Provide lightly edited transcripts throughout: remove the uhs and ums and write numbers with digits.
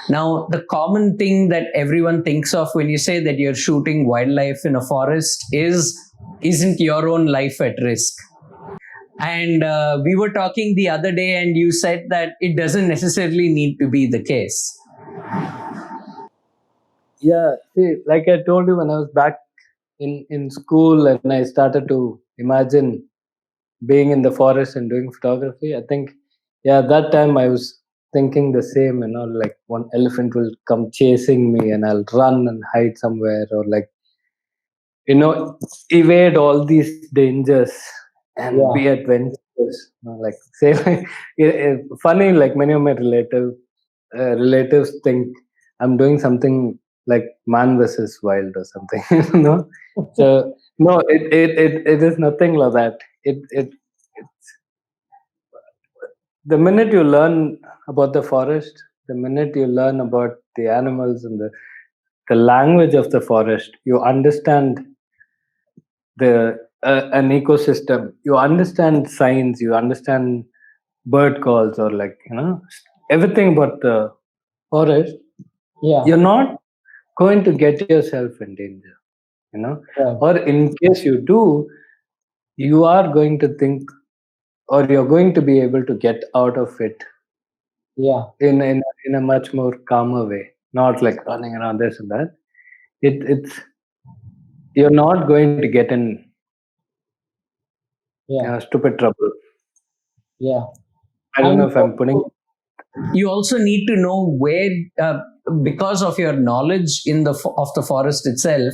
Now, the common thing that everyone thinks of when you say that you're shooting wildlife in a forest isn't your own life at risk? And we were talking the other day, and you said that it doesn't necessarily need to be the case. Yeah, see, like I told you, when I was back in school and I started to imagine being in the forest and doing photography, I think, yeah, that time I was thinking the same, like one elephant will come chasing me and I'll run and hide somewhere, or like, evade all these dangers and be adventurous. Like, say, funny, like many of my relatives think I'm doing something like Man versus Wild or something, So no, it is nothing like that. It's the minute you learn about the forest, the minute you learn about the animals and the language of the forest, you understand the an ecosystem. You understand science. You understand bird calls, or like everything about the forest. Yeah. You're not going to get yourself in danger, Right. or in case you do, you are going to think, or you're going to be able to get out of it Yeah. in a much more calmer way, not like running around this and that. It's you're not going to get in stupid trouble. Yeah. I don't know if I'm putting. You also need to know where, because of your knowledge of the forest itself,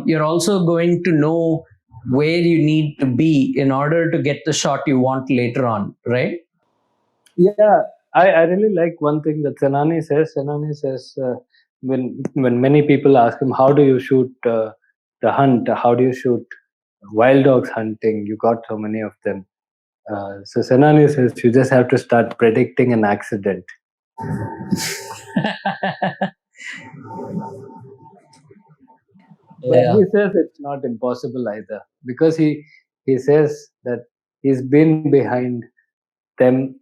you're also going to know where you need to be in order to get the shot you want later on, right? Yeah, I really like one thing that Senani says. Senani says, when many people ask him, how do you shoot the hunt? How do you shoot wild dogs hunting? You got so many of them. So Senani says, you just have to start predicting an accident. But he says it's not impossible either, because he says that he's been behind them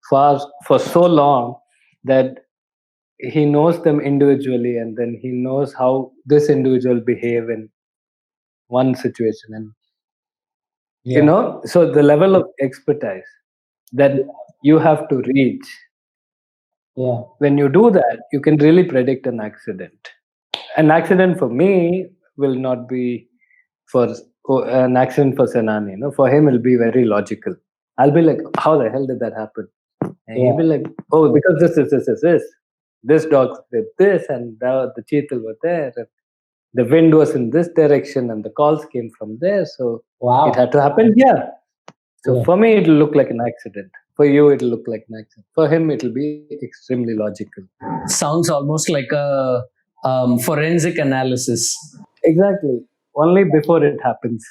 for so long that he knows them individually, and then he knows how this individual behave in one situation, and so the level of expertise that you have to reach, when you do that, you can really predict an accident. An accident for me will not be for an accident for Senani. For him it'll be very logical. I'll be like, how the hell did that happen? And he'll be like, oh, because this dog did this, and the cheetal were there, and the wind was in this direction, and the calls came from there, so it had to happen here. So for me, it'll look like an accident. For you, it'll look like an accident. For him, it'll be extremely logical. Sounds almost like a forensic analysis. Exactly. Only before it happens.